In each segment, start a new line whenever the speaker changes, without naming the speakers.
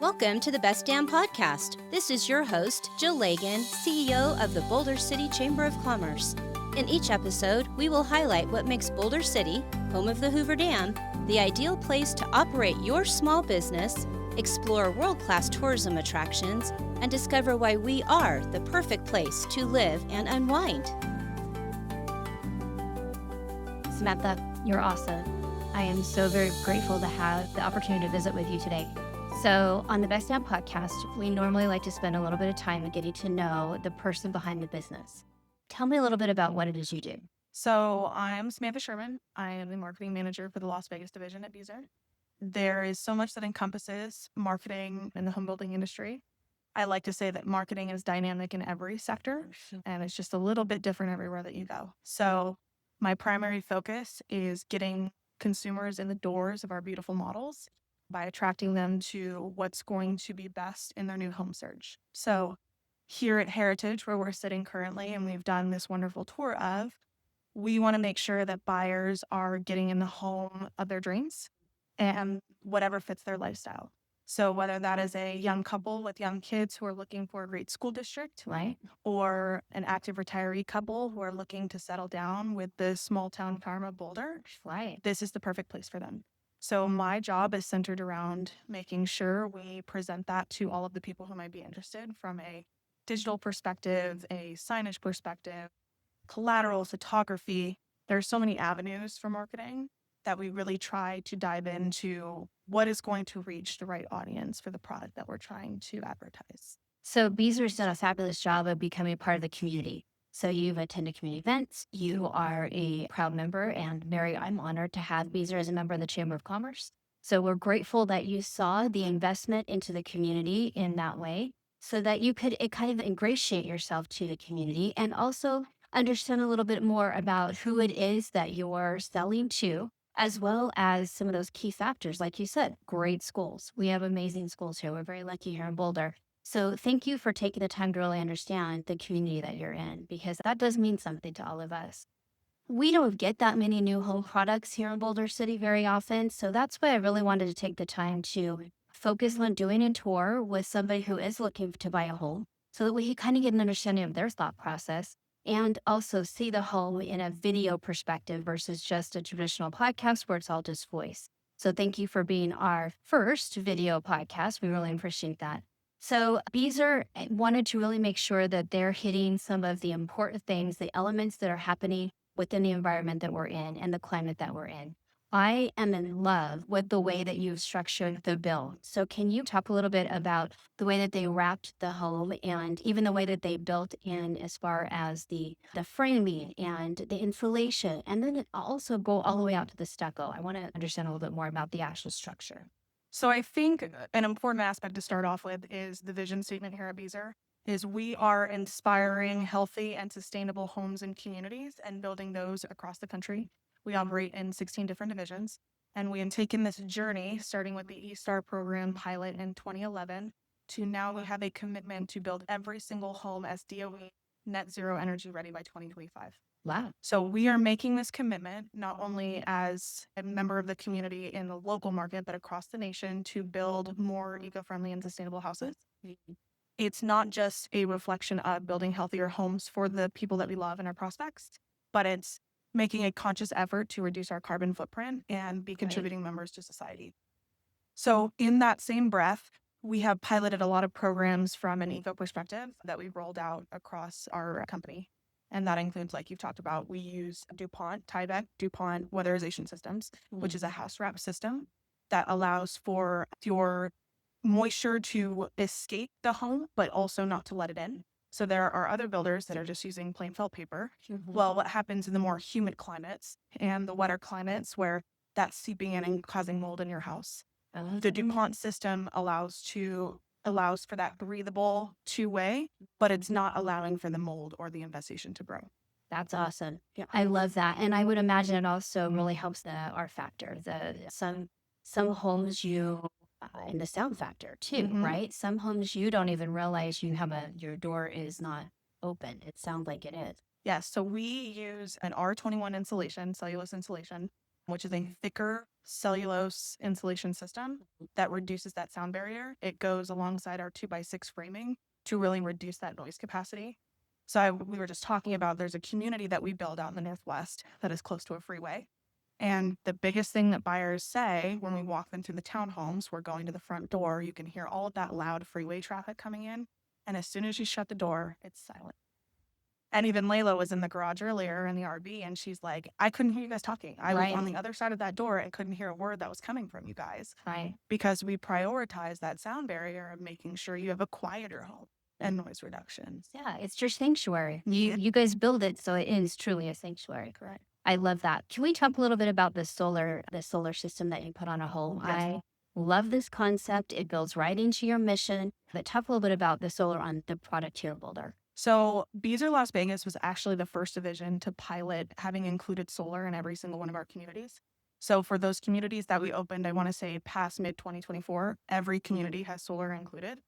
Welcome to the Best Damn Podcast. This is your host, Jill Lagan, CEO of the Boulder City Chamber of Commerce. In each episode, we will highlight what makes Boulder City, home of the Hoover Dam, the ideal place to operate your small business, explore world-class tourism attractions, and discover why we are the perfect place to live and unwind.
Samantha, you're awesome. I am so very grateful to have the opportunity to visit with you today. So on the Best Damn Podcast, we normally like to spend a little bit of time getting to know the person behind the business. Tell me a little bit about what it is you do.
So I'm Samantha Sherman. I am the marketing manager for the Las Vegas division at Beazer. There is so much that encompasses marketing in the home building industry. I like to say that marketing is dynamic in every sector, and it's just a little bit different everywhere that you go. So my primary focus is getting consumers in the doors of our beautiful models by attracting them to what's going to be best in their new home search. So here at Heritage, where we're sitting currently, and we've done this wonderful tour of, we want to make sure that buyers are getting in the home of their dreams and whatever fits their lifestyle. So whether that is a young couple with young kids who are looking for a great school district,
Right.
or an active retiree couple who are looking to settle down with the small town farm of Boulder,
Right.
this is the perfect place for them. So my job is centered around making sure we present that to all of the people who might be interested from a digital perspective, a signage perspective, collateral, photography. There are so many avenues for marketing that we really try to dive into what is going to reach the right audience for the product that we're trying to advertise.
So Beazer's done a fabulous job of becoming part of the community. So you've attended community events. You are a proud member, and Mary, I'm honored to have Beazer as a member of the Chamber of Commerce. So we're grateful that you saw the investment into the community in that way, so that you could kind of ingratiate yourself to the community and also understand a little bit more about who it is that you're selling to, as well as some of those key factors. Like you said, great schools. We have amazing schools here. We're very lucky here in Boulder. So thank you for taking the time to really understand the community that you're in, because that does mean something to all of us. We don't get that many new home products here in Boulder City very often. So that's why I really wanted to take the time to focus on doing a tour with somebody who is looking to buy a home, so that we can kind of get an understanding of their thought process and also see the home in a video perspective versus just a traditional podcast where it's all just voice. So thank you for being our first video podcast. We really appreciate that. So Beazer wanted to really make sure that they're hitting some of the important things, the elements that are happening within the environment that we're in and the climate that we're in. I am in love with the way that you've structured the bill. So can you talk a little bit about the way that they wrapped the home and even the way that they built in as far as the framing and the insulation, and then also go all the way out to the stucco? I want to understand a little bit more about the actual structure.
So I think an important aspect to start off with is the vision statement here at Beazer is we are inspiring healthy and sustainable homes and communities and building those across the country. We operate in 16 different divisions, and we have taken this journey, starting with the E-Star program pilot in 2011, to now we have a commitment to build every single home as DOE net zero energy ready by 2025.
Wow.
So we are making this commitment not only as a member of the community in the local market, but across the nation to build more eco-friendly and sustainable houses. It's not just a reflection of building healthier homes for the people that we love and our prospects, but it's making a conscious effort to reduce our carbon footprint and be contributing members to society. So in that same breath, we have piloted a lot of programs from an eco perspective that we've rolled out across our company. And that includes, like you've talked about, we use Tyvek DuPont weatherization systems, which is a house wrap system that allows for your moisture to escape the home, but also not to let it in. So there are other builders that are just using plain felt paper. Well, what happens in the more humid climates and the wetter climates where that's seeping in and causing mold in your house? The DuPont system allows for that breathable two-way, but it's not allowing for the mold or the infestation to grow.
That's awesome. Yeah. I love that. And I would imagine it also really helps the R factor. Some homes and the sound factor too, right? Some homes you don't even realize your door is not open. It sounds like it is.
Yes, so we use an R21 insulation, cellulose insulation, which is a thicker cellulose insulation system that reduces that sound barrier. It goes alongside our 2x6 framing to really reduce that noise capacity. So we were just talking about there's a community that we build out in the Northwest that is close to a freeway. And the biggest thing that buyers say when we walk them through the townhomes, we're going to the front door, you can hear all of that loud freeway traffic coming in. And as soon as you shut the door, it's silent. And even Layla was in the garage earlier in the RV, and she's like, I couldn't hear you guys talking. I was
Right.
on the other side of that door and couldn't hear a word that was coming from you guys.
Right.
Because we prioritize that sound barrier of making sure you have a quieter home and noise reduction.
Yeah, it's your sanctuary. You guys build it so it is truly a sanctuary.
Correct.
I love that. Can we talk a little bit about the solar system that you put on a home?
Yes.
I love this concept. It builds right into your mission. But talk a little bit about the solar on the product here, Boulder.
So Beazer Las Vegas was actually the first division to pilot having included solar in every single one of our communities. So for those communities that we opened, I want to say past mid 2024, every community has solar included.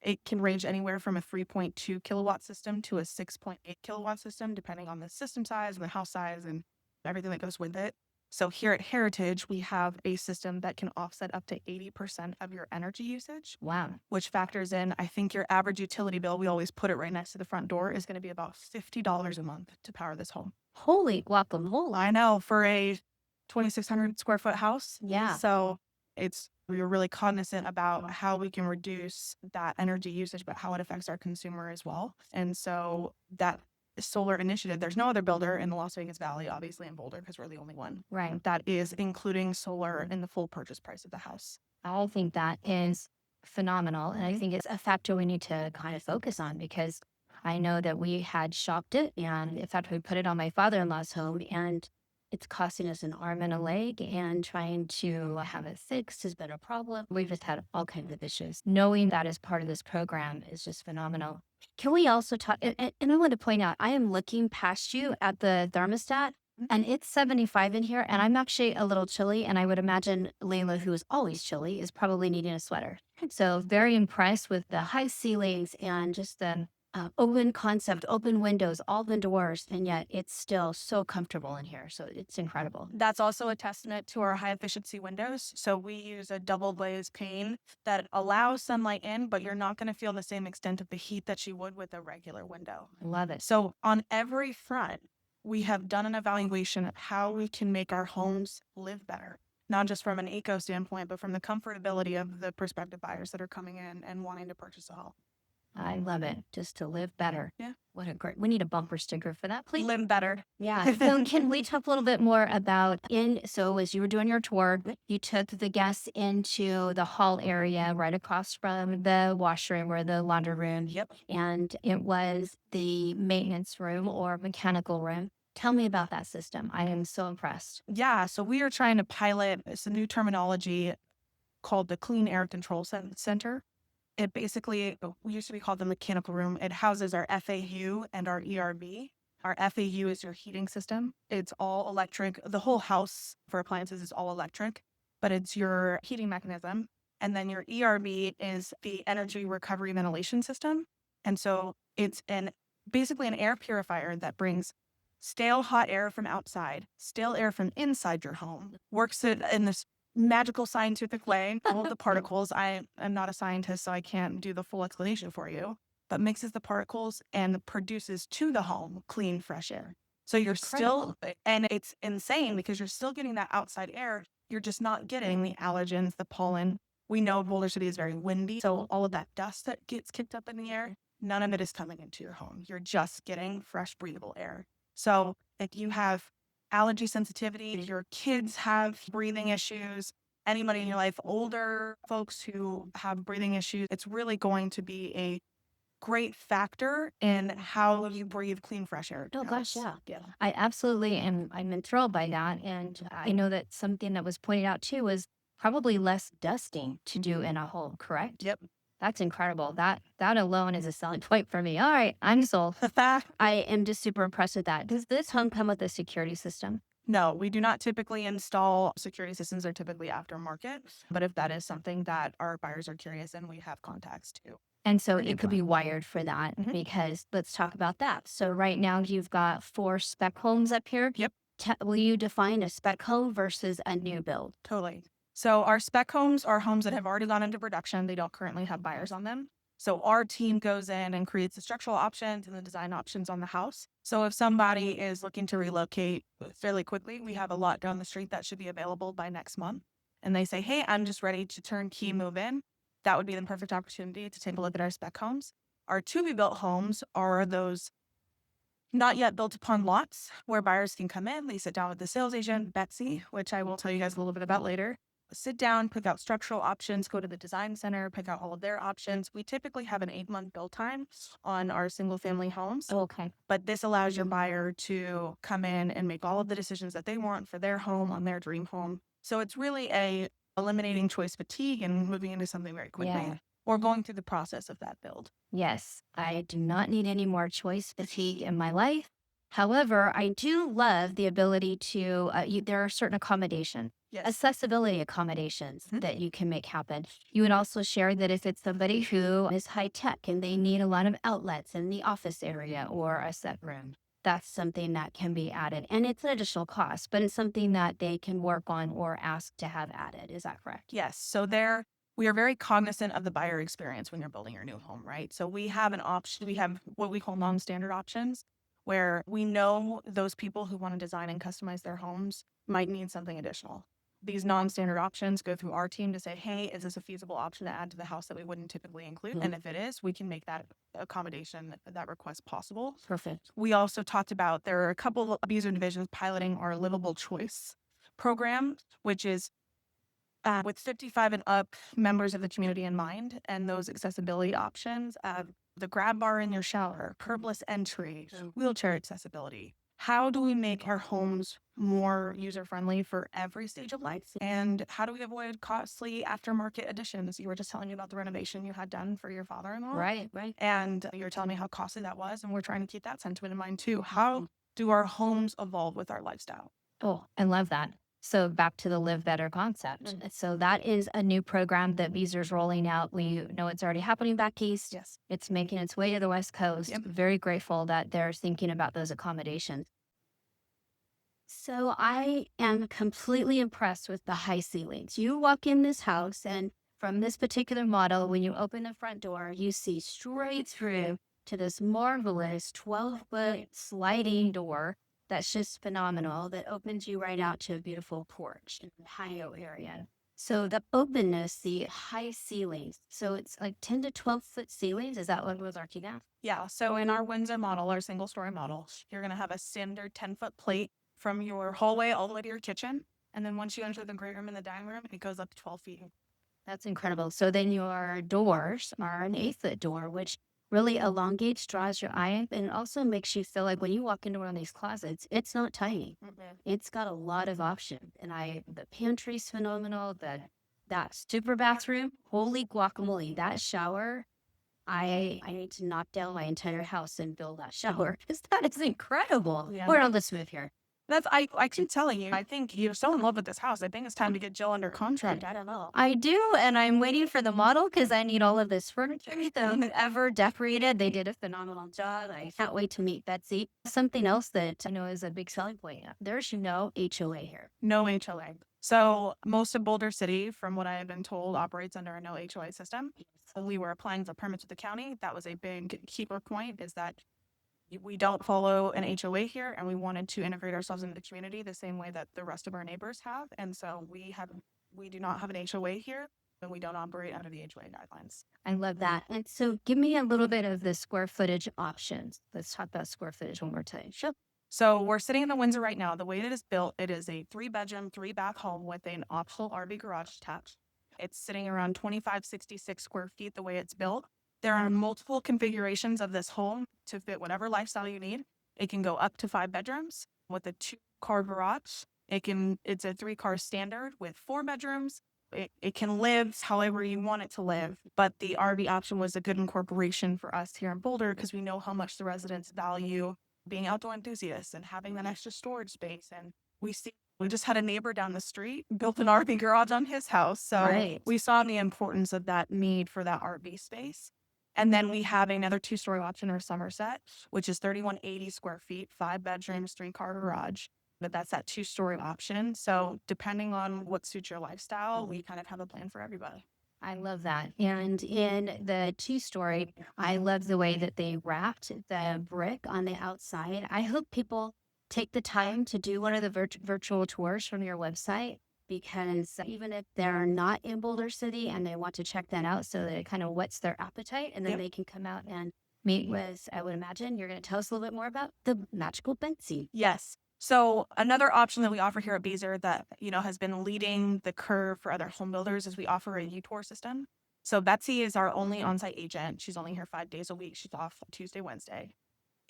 It can range anywhere from a 3.2 kilowatt system to a 6.8 kilowatt system, depending on the system size and the house size and everything that goes with it. So here at Heritage, we have a system that can offset up to 80% of your energy usage.
Wow.
Which factors in, I think your average utility bill, we always put it right next to the front door, is going to be about $50 a month to power this home.
Holy guacamole.
I know, for a 2,600 square foot house.
Yeah.
So we're really cognizant about how we can reduce that energy usage, but how it affects our consumer as well. And so that solar initiative, there's no other builder in the Las Vegas Valley, obviously in Boulder, because we're the only one.
Right.
That is including solar in the full purchase price of the house.
I think that is phenomenal. And I think it's a factor we need to kind of focus on because I know that we had shopped it. And in fact, we put it on my father-in-law's home and it's costing us an arm and a leg, and trying to have it fixed has been a problem. We've just had all kinds of issues. Knowing that as part of this program is just phenomenal. Can we also talk? And I want to point out, I am looking past you at the thermostat. And it's 75 in here, and I'm actually a little chilly. And I would imagine Layla, who is always chilly, is probably needing a sweater. So very impressed with the high ceilings and just the open concept, open windows, all the doors, and yet it's still so comfortable in here. So it's incredible.
That's also a testament to our high efficiency windows. So we use a double glazed pane that allows sunlight in, but you're not going to feel the same extent of the heat that you would with a regular window.
I love it.
So on every front, we have done an evaluation of how we can make our homes live better, not just from an eco standpoint, but from the comfortability of the prospective buyers that are coming in and wanting to purchase a home.
I love it. Just to live better.
Yeah.
What a great, we need a bumper sticker for that, please.
Live better.
Yeah. So can we talk a little bit more about so as you were doing your tour, you took the guests into the hall area right across from the washroom or the laundry room.
Yep.
And it was the maintenance room or mechanical room. Tell me about that system. I am so impressed.
Yeah. So we are trying to pilot some new terminology called the Clean Air Control Center. It basically, we used to be called the mechanical room. It houses our FAU and our ERB. Our FAU is your heating system. It's all electric. The whole house for appliances is all electric, but it's your heating mechanism. And then your ERB is the energy recovery ventilation system. And so it's basically an air purifier that brings stale hot air from outside, stale air from inside your home, works it in this magical scientific way, all of the particles. I am not a scientist, so I can't do the full explanation for you, but mixes the particles and produces to the home clean, fresh air. So you're
Incredible.
and it's insane because you're still getting that outside air. You're just not getting the allergens, the pollen. We know Boulder City is very windy, so all of that dust that gets kicked up in the air, none of it is coming into your home. You're just getting fresh, breathable air. So if you have allergy sensitivity, your kids have breathing issues, anybody in your life, older folks who have breathing issues, it's really going to be a great factor in how you breathe clean, fresh air.
Oh gosh, yeah.
Yeah.
I absolutely am. I'm enthralled by that. And I know that something that was pointed out too was probably less dusting to do in a home, correct?
Yep.
That's incredible. That alone is a selling point for me. All right, I'm sold. I am just super impressed with that. Does this home come with a security system?
No, we do not typically install security systems. They're typically aftermarket. But if that is something that our buyers are curious in, we have contacts too.
And so it could be wired for that
Mhm.
because let's talk about that. So right now you've got 4 spec homes up here.
Yep.
Will you define a spec home versus a new build?
Totally. So our spec homes are homes that have already gone into production. They don't currently have buyers on them. So our team goes in and creates the structural options and the design options on the house. So if somebody is looking to relocate fairly quickly, we have a lot down the street that should be available by next month. And they say, hey, I'm just ready to turnkey move in. That would be the perfect opportunity to take a look at our spec homes. Our to-be-built homes are those not yet built upon lots where buyers can come in. They sit down with the sales agent, Betsy, which I will tell you guys a little bit about later. Sit down, pick out structural options, go to the design center, pick out all of their options. We typically have an 8-month build time on our single family homes,
Okay.
but this allows your buyer to come in and make all of the decisions that they want for their home on their dream home. So it's really eliminating choice fatigue and moving into something very quickly
Yeah.
or going through the process of that build.
Yes, I do not need any more choice fatigue in my life. However, I do love the ability to, there are certain accommodations,
Yes.
accessibility accommodations
Mhm.
that you can make happen. You would also share that if it's somebody who is high tech and they need a lot of outlets in the office area or a set room, that's something that can be added. And it's an additional cost, but it's something that they can work on or ask to have added. Is that correct?
Yes. So we are very cognizant of the buyer experience when you're building your new home, right? So we have an option, we have what we call non-standard options, where we know those people who want to design and customize their homes might need something additional. These non-standard options go through our team to say, hey, is this a feasible option to add to the house that we wouldn't typically include? And if it is, we can make that accommodation, that request possible.
Perfect.
We also talked about there are a couple of Beazer divisions piloting our livable choice program, which is with 55 and up members of the community in mind, and those accessibility options, the grab bar in your shower, curbless entry, wheelchair accessibility. How do we make our homes more user-friendly for every stage of life? And how do we avoid costly aftermarket additions? You were just telling me about the renovation you had done for your father-in-law.
Right.
And you were telling me how costly that was, and we're trying to keep that sentiment in mind too. How do our homes evolve with our lifestyle?
Oh, I love that. So back to the live better concept. So that is a new program that Beazer's rolling out. We know it's already happening back east.
Yes.
It's making its way to the West Coast.
Yep.
Very grateful that they're thinking about those accommodations. So I am completely impressed with the high ceilings. You walk in this house and from this particular model, when you open the front door, you see straight through to this marvelous 12-foot sliding door that's just phenomenal that opens you right out to a beautiful porch and patio area. So the openness, the high ceilings. So it's like 10 to 12-foot ceilings. Is that what we're looking at?
Yeah. So in our Windsor model, our single story model, you're going to have a standard 10-foot plate from your hallway all the way to your kitchen. And then once you enter the great room and the dining room, it goes up to 12 feet.
That's incredible. So then your doors are an 8-foot door, which really elongates, draws your eye up, and also makes you feel like when you walk into one of these closets, it's not tiny. It's got a lot of options. And the pantry's phenomenal. That super bathroom, holy guacamole, that shower. I need to knock down my entire house and build that shower because that is incredible.
Yeah.
We're on this move here.
I keep telling you, I think you're so in love with this house. I think it's time to get Jill under contract. I don't know.
I do, and I'm waiting for the model because I need all of this furniture. Whoever decorated, they did a phenomenal job. I can't wait to meet Betsy. Something else that I know is a big selling point. There's no HOA here.
No HOA. So most of Boulder City, from what I have been told, operates under a no HOA system. We were applying for permits with the county. That was a big keeper point, is that we don't follow an HOA here, and we wanted to integrate ourselves into the community the same way that the rest of our neighbors have. And so we do not have an HOA here, and we don't operate under the HOA guidelines.
I love that. And so give me a little bit of the square footage options. Let's talk about square footage one more time.
Sure. So we're sitting in the Windsor right now. The way it is built, it is a 3-bedroom, 3-bath home with an optional RV garage attached. It's sitting around 2566 square feet the way it's built. There are multiple configurations of this home to fit whatever lifestyle you need. It can go up to 5 bedrooms with a 2-car garage. It's a 3-car standard with 4 bedrooms. It can live however you want it to live, but the RV option was a good incorporation for us here in Boulder because we know how much the residents value being outdoor enthusiasts and having that extra storage space. And we just had a neighbor down the street built an RV garage on his house. So
Right.
we saw the importance of that need for that RV space. And then we have another 2-story option in Somerset, which is 3,180 square feet, 5 bedrooms, 3-car garage. But that's that 2-story option. So depending on what suits your lifestyle, we kind of have a plan for everybody.
I love that. And in the 2-story, I love the way that they wrapped the brick on the outside. I hope people take the time to do one of the virtual tours from your website, because even if they're not in Boulder City and they want to check that out, so that it kind of whets their appetite, and then they can come out and meet with, I would imagine, you're going to tell us a little bit more about the magical Betsy.
Yes. So another option that we offer here at Beazer that, has been leading the curve for other home builders is we offer a U-Tour system. So Betsy is our only on-site agent. She's only here 5 days a week. She's off Tuesday, Wednesday.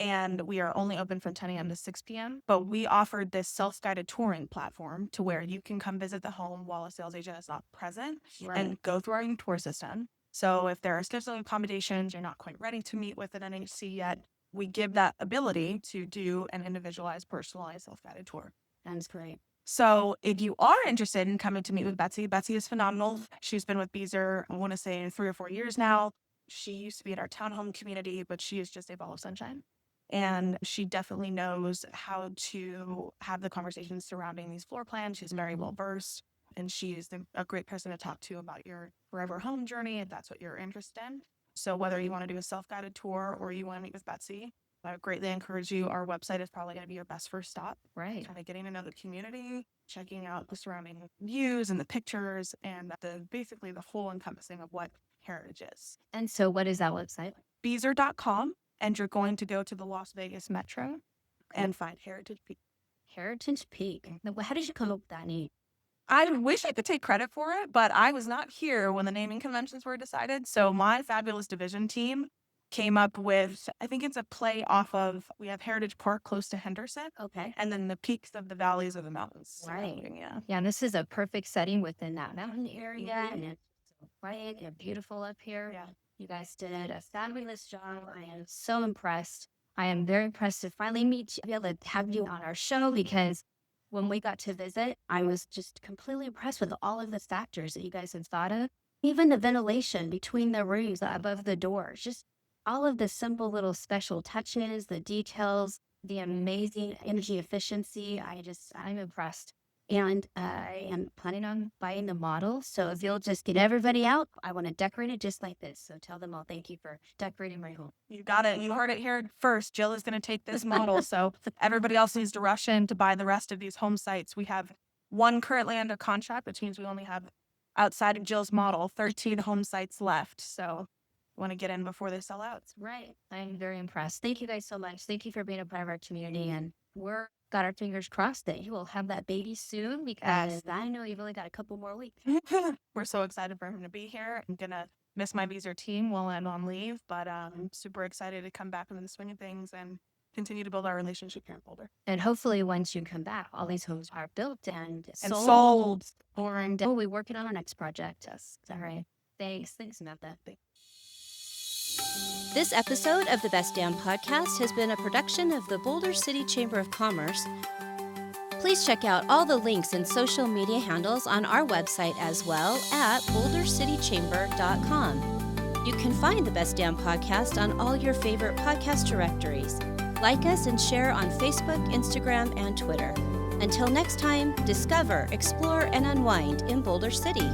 And we are only open from 10 a.m. to 6 p.m. But we offered this self-guided touring platform to where you can come visit the home while a sales agent is not present and go through our U-Tour system. So if there are scheduling accommodations, you're not quite ready to meet with an NHC yet, we give that ability to do an individualized, personalized, self-guided tour.
That's great.
So if you are interested in coming to meet with Betsy, Betsy is phenomenal. She's been with Beazer, I want to say 3 or 4 years now. She used to be in our townhome community, but she is just a ball of sunshine. And she definitely knows how to have the conversations surrounding these floor plans. She's very well versed, and she is a great person to talk to about your forever home journey, if that's what you're interested in. So whether you want to do a self-guided tour or you want to meet with Betsy, I greatly encourage you. Our website is probably going to be your best first stop.
Right.
Kind of getting to know the community, checking out the surrounding views and the pictures, and basically the whole encompassing of what heritage is.
And so what is that website?
Beazer.com, and you're going to go to the Las Vegas Metro and find Heritage Peak.
Heritage Peak. Now, how did you come up with that name?
I wish I could take credit for it, but I was not here when the naming conventions were decided. So my fabulous division team came up with, I think it's a play off of, we have Heritage Park close to Henderson.
Okay.
And then the peaks of the valleys of the mountains.
Right.
Yeah.
Yeah, and this is a perfect setting within that mountain area. And it's bright and beautiful up here.
Yeah.
You guys did a fabulous job. I am so impressed. I am very impressed to finally meet you, be able to have you on our show, because when we got to visit, I was just completely impressed with all of the factors that you guys have thought of. Even the ventilation between the rooms above the doors, just all of the simple little special touches, the details, the amazing energy efficiency. I'm impressed. And I am planning on buying the model. So if you'll just get everybody out, I want to decorate it just like this. So tell them all thank you for decorating my home.
You got it. You heard it here first. Jill is going to take this model. So everybody else needs to rush in to buy the rest of these home sites. We have one currently under contract, which means we only have, outside of Jill's model, 13 home sites left. So want to get in before they sell out.
Right. I'm very impressed. Thank you guys so much. Thank you for being a part of our community. And we're got our fingers crossed that you will have that baby soon, because I know you've only got a couple more weeks.
We're so excited for him to be here. I'm going to miss my Beazer team while I'm on leave, but I'm super excited to come back into the swing of things and continue to build our relationship here in Boulder.
And hopefully once you come back, all these homes are built and
sold.
We'll be working on our next project. Yes. All right. Thanks, Samantha.
This episode of the Best Damn Podcast has been a production of the Boulder City Chamber of Commerce. Please check out all the links and social media handles on our website as well at bouldercitychamber.com. You can find the Best Damn Podcast on all your favorite podcast directories. Like us and share on Facebook, Instagram, and Twitter. Until next time, discover, explore, and unwind in Boulder City.